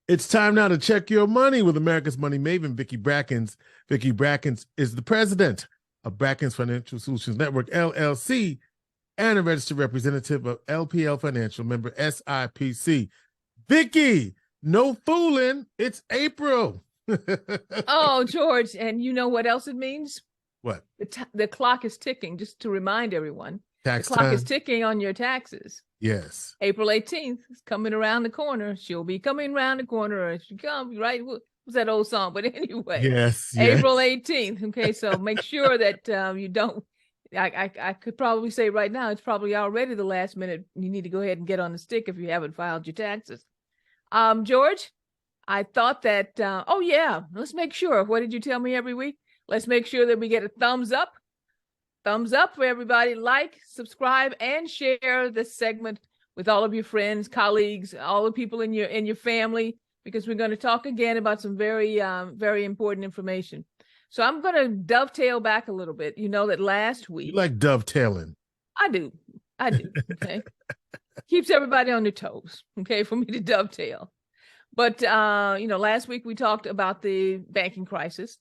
It's time now to check your money with America's Money Maven, Vicki Brackens. Vicki Brackens is the president of Brackens Financial Solutions Network, LLC, and a registered representative of LPL Financial, member SIPC. Vicki, no fooling. It's April. Oh, George, and you know what else it means? What? The clock is ticking, just to remind everyone. Tax the clock time? is ticking on your taxes. Yes. April 18th is coming around the corner. She'll be coming around the corner, or she comes, right? What's that old song? But anyway, yes. April 18th. Okay, so make sure that you don't. I could probably say right now, it's probably already the last minute. You need to go ahead and get on the stick if you haven't filed your taxes. George, I thought that, oh yeah, let's make sure. What did you tell me every week? Let's make sure that we get a thumbs up. Thumbs up for everybody. Like, subscribe, and share this segment with all of your friends, colleagues, all the people in your family, because we're going to talk again about some very, very important information. So I'm going to dovetail back a little bit. You know that last week. You like dovetailing. I do. Okay. Keeps everybody on their toes. Okay. For me to dovetail. But, last week we talked about the banking crisis,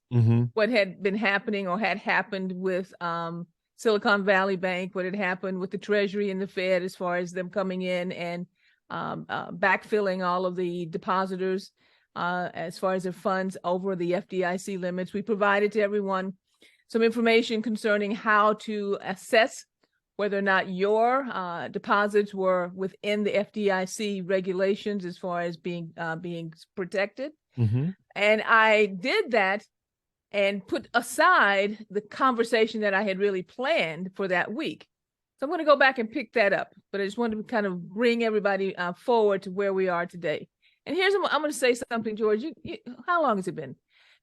what had been happening or had happened with Silicon Valley Bank, what had happened with the Treasury and the Fed as far as them coming in and backfilling all of the depositors as far as their funds over the FDIC limits. We provided to everyone some information concerning how to assess whether or not your deposits were within the FDIC regulations as far as being protected. And I did that and put aside the conversation that I had really planned for that week. So I'm going to go back and pick that up, but I just wanted to kind of bring everybody forward to where we are today. And I'm going to say something, George. How long has it been?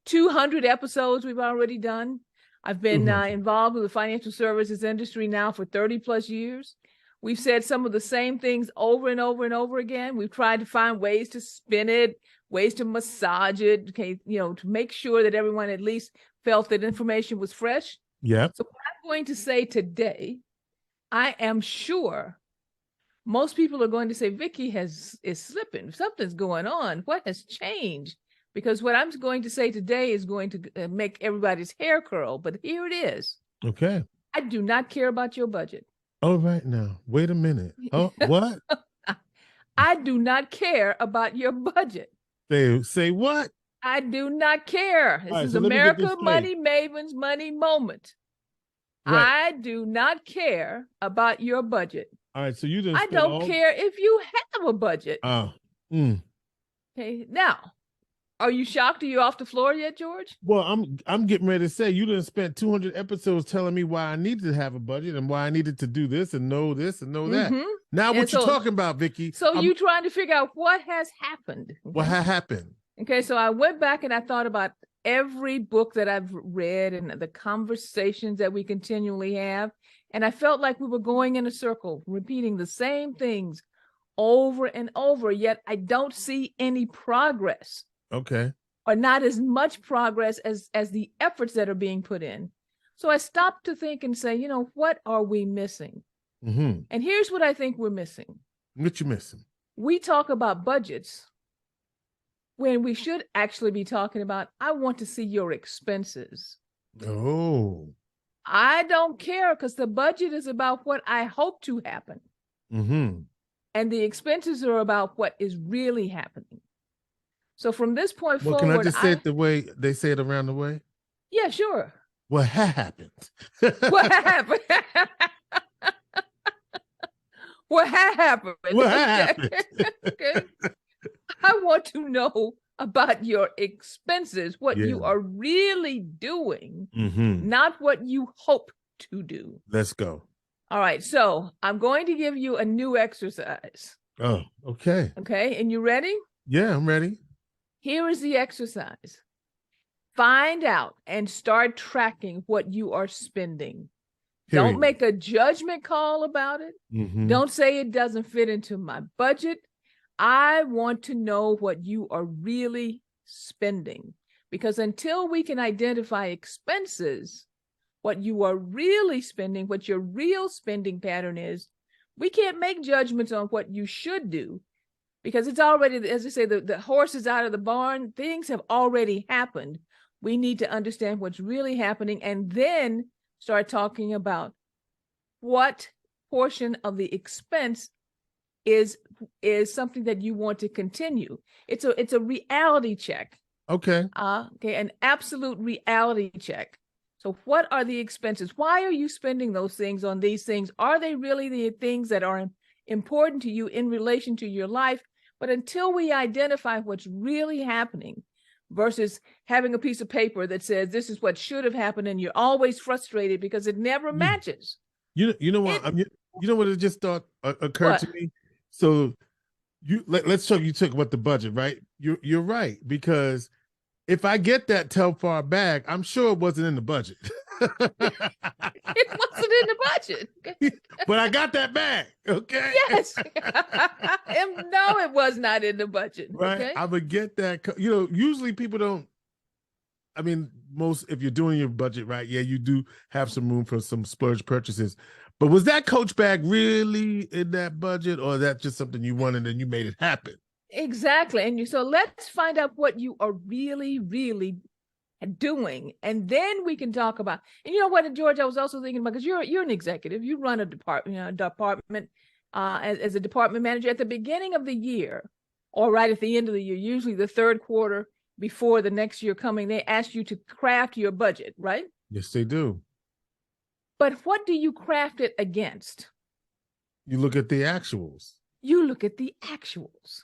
200 episodes we've already done. I've been involved with the financial services industry now for 30 plus years. We've said some of the same things over and over and over again. We've tried to find ways to spin it, ways to massage it, okay, to make sure that everyone at least felt that information was fresh. Yeah. So what I'm going to say today, I am sure most people are going to say, Vicki is slipping. Something's going on. What has changed? Because what I'm going to say today is going to make everybody's hair curl. But here it is. Okay. I do not care about your budget. Oh, right now. Wait a minute. Oh, what? I do not care about your budget. Say what? I do not care. This is America Money Maven's money moment. Right. I do not care about your budget. All right. So you just. I don't care if you have a budget. Oh. Okay. Now, are you shocked? Are you off the floor yet, George? Well, I'm getting ready to say you done spent 200 episodes telling me why I needed to have a budget and why I needed to do this and know that. Now what you talking about, Vicki? So you trying to figure out what has happened. Okay? What happened? Okay, so I went back and I thought about every book that I've read and the conversations that we continually have. And I felt like we were going in a circle, repeating the same things over and over, yet I don't see any progress. Okay. Or not as much progress as the efforts that are being put in. So I stopped to think and say, what are we missing? And here's what I think we're missing. What you missing? We talk about budgets when we should actually be talking about, I want to see your expenses. Oh. I don't care because the budget is about what I hope to happen. And the expenses are about what is really happening. So from this point forward, can I just say it the way they say it around the way? Yeah, sure. What happened? What happened? What happened? What happened? Okay. I want to know about your expenses, what you are really doing, not what you hope to do. Let's go. All right. So I'm going to give you a new exercise. Oh, okay. Okay. And you ready? Yeah, I'm ready. Here is the exercise. Find out and start tracking what you are spending. Period. Don't make a judgment call about it. Don't say it doesn't fit into my budget. I want to know what you are really spending, because until we can identify expenses, what you are really spending, what your real spending pattern is, we can't make judgments on what you should do because it's already, as I say, the horse is out of the barn. Things have already happened. We need to understand what's really happening and then start talking about what portion of the expense is something that you want to continue. It's a reality check. Okay. Okay, an absolute reality check. So what are the expenses? Why are you spending those things on these things? Are they really the things that are important to you in relation to your life? But until we identify what's really happening versus having a piece of paper that says this is what should have happened, and you're always frustrated because it never matches. You know what? You know what it just thought occurred What? to me? So let's talk. You talk about the budget, right? You're right, because if I get that tell far back, I'm sure it wasn't in the budget. It wasn't in the budget. But I got that back. Okay. Yes. And no, it was not in the budget. Right. Okay? I would get that. You know, usually people don't. I mean, if you're doing your budget right, yeah, you do have some room for some splurge purchases. But was that Coach bag really in that budget, or is that just something you wanted and you made it happen? Exactly. And so let's find out what you are really, really doing. And then we can talk about, and you know what, George, I was also thinking about, because you're an executive, you run a department as a department manager at the beginning of the year, or right at the end of the year, usually the third quarter before the next year coming, they ask you to craft your budget, right? Yes, they do. But what do you craft it against? You look at the actuals. You look at the actuals.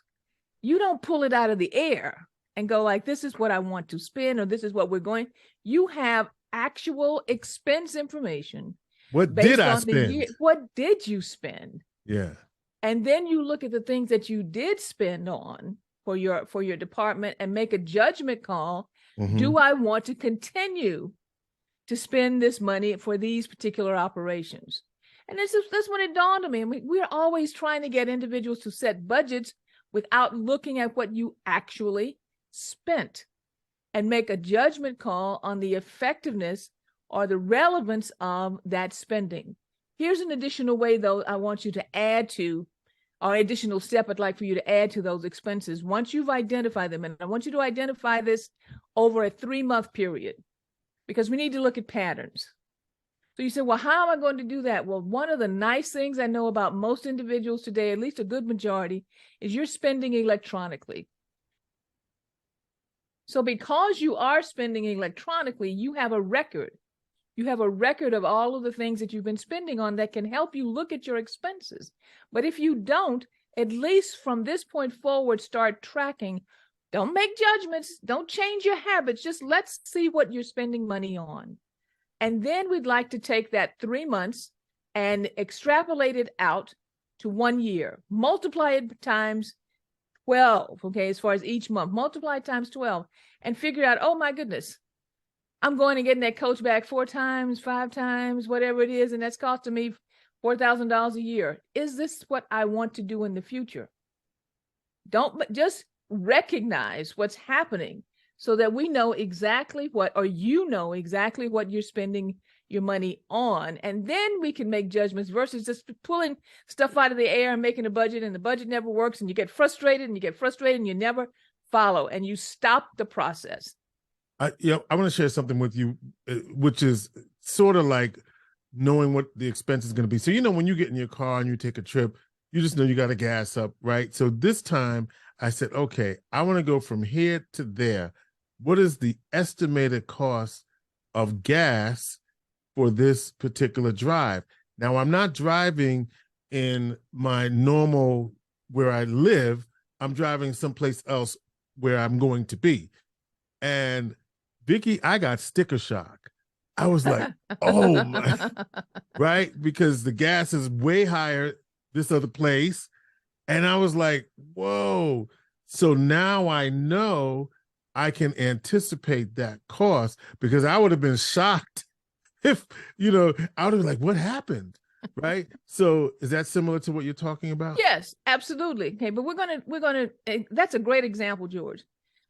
You don't pull it out of the air and go like, this is what I want to spend, or this is what we're going. You have actual expense information. What did I spend? What did you spend? Yeah. And then you look at the things that you did spend on for your department and make a judgment call. Mm-hmm. Do I want to continue to spend this money for these particular operations? And that's when it dawned on me. I mean, we're always trying to get individuals to set budgets without looking at what you actually spent and make a judgment call on the effectiveness or the relevance of that spending. Here's an additional way, though, I want you to add to, or additional step I'd like for you to add to those expenses. Once you've identified them, and I want you to identify this over a 3-month period, because we need to look at patterns. So you say, well, how am I going to do that? Well, one of the nice things I know about most individuals today, at least a good majority, is you're spending electronically. So because you are spending electronically, you have a record. You have a record of all of the things that you've been spending on that can help you look at your expenses. But if you don't, at least from this point forward, start tracking. Don't make judgments. Don't change your habits. Just let's see what you're spending money on. And then we'd like to take that 3 months and extrapolate it out to 1 year. Multiply it times 12, okay, as far as each month. Multiply it times 12 and figure out, oh my goodness, I'm going and getting that Coach bag 4 times, 5 times, whatever it is, and that's costing me $4,000 a year. Is this what I want to do in the future? Don't just recognize what's happening, so that we know exactly what, or you know exactly what you're spending your money on. And then we can make judgments versus just pulling stuff out of the air and making a budget, and the budget never works, and you get frustrated and you never follow, and you stop the process. I want to share something with you, which is sort of like knowing what the expense is going to be. So, when you get in your car and you take a trip, you just know you got to gas up, right? So this time I said, okay, I want to go from here to there. What is the estimated cost of gas for this particular drive? Now, I'm not driving in my normal where I live. I'm driving someplace else where I'm going to be. And Vicki, I got sticker shock. I was like, oh my, right? Because the gas is way higher this other place. And I was like, whoa. So now I know I can anticipate that cost, because I would have been shocked if, I would have been like, what happened? Right. So is that similar to what you're talking about? Yes, absolutely. Okay. But we're going to, that's a great example, George.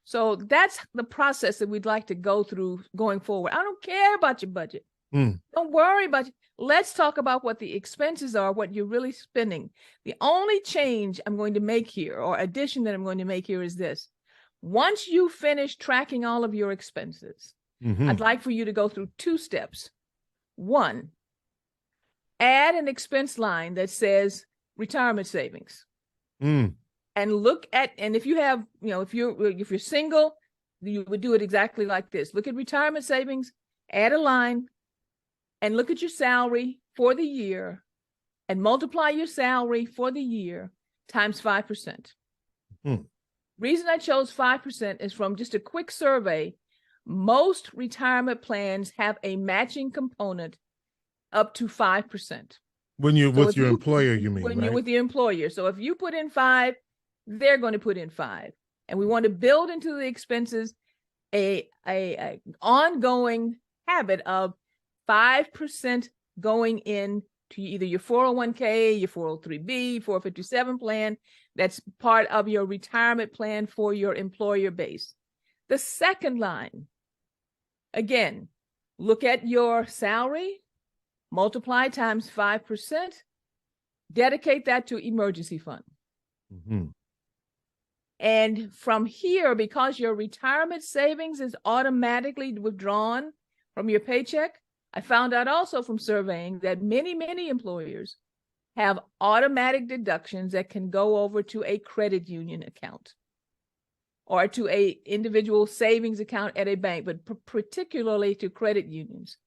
So that's the process that we'd like to go through going forward. I don't care about your budget. Don't worry about it. Let's talk about what the expenses are, what you're really spending. The only change I'm going to make here, or addition that I'm going to make here, is this. Once you finish tracking all of your expenses, I'd like for you to go through 2 steps. 1, add an expense line that says retirement savings. And look at, and if you have, if you're single, you would do it exactly like this. Look at retirement savings, add a line, and look at your salary for the year and multiply your salary for the year times 5%. Reason I chose 5% is from just a quick survey. Most retirement plans have a matching component up to 5%. When you're with your employer, you mean, when right? You're with the employer. So if you put in 5, they're going to put in 5. And we want to build into the expenses a ongoing habit of 5% going in to either your 401k, your 403b, 457 plan. That's part of your retirement plan for your employer base. The second line, again, look at your salary, multiply times 5%, dedicate that to emergency fund. And from here, because your retirement savings is automatically withdrawn from your paycheck, I found out also from surveying that many, many employers have automatic deductions that can go over to a credit union account or to a individual savings account at a bank, but particularly to credit unions.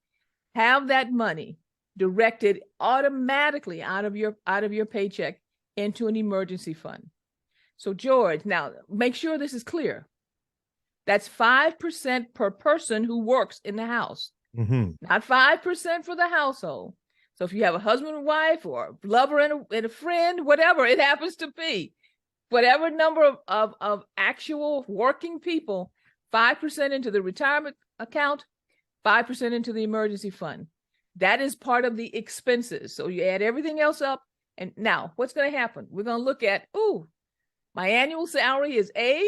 Have that money directed automatically out of your paycheck into an emergency fund. So George, now make sure this is clear. That's 5% per person who works in the house, not 5% for the household. So if you have a husband and wife or a lover and a friend, whatever it happens to be, whatever number of actual working people, 5% into the retirement account, 5% into the emergency fund. That is part of the expenses. So you add everything else up. And now what's going to happen? We're going to look at, my annual salary is A,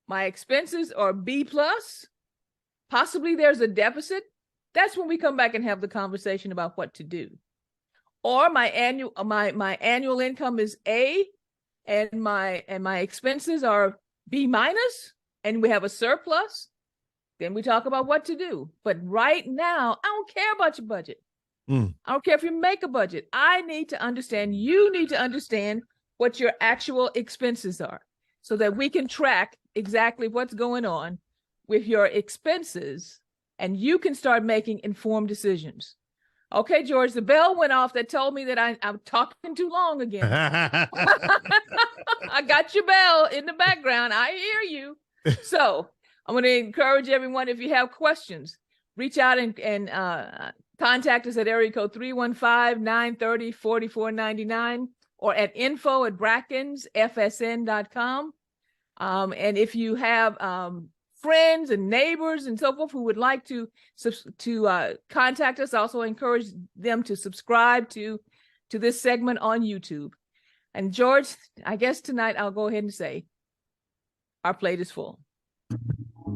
my expenses are B plus, possibly there's a deficit. That's when we come back and have the conversation about what to do. Or my annual income is A and my expenses are B minus and we have a surplus. Then we talk about what to do. But right now, I don't care about your budget. I don't care if you make a budget. I need to understand, you need to understand what your actual expenses are so that we can track exactly what's going on with your expenses and you can start making informed decisions. Okay, George, the bell went off that told me that I'm talking too long again. I got your bell in the background. I hear you. So I'm going to encourage everyone, if you have questions, reach out and contact us at area code 315-930-4499 or at info@brackensfsn.com. And if you have friends and neighbors and so forth who would like to contact us, also encourage them to subscribe to this segment on YouTube. And George, I guess tonight I'll go ahead and say our plate is full.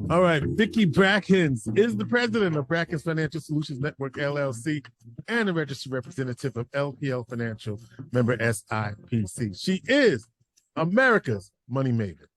All right. Vicki Brackens is the president of Brackens Financial Solutions Network, LLC, and a registered representative of LPL Financial, member SIPC. She is America's Money Maven.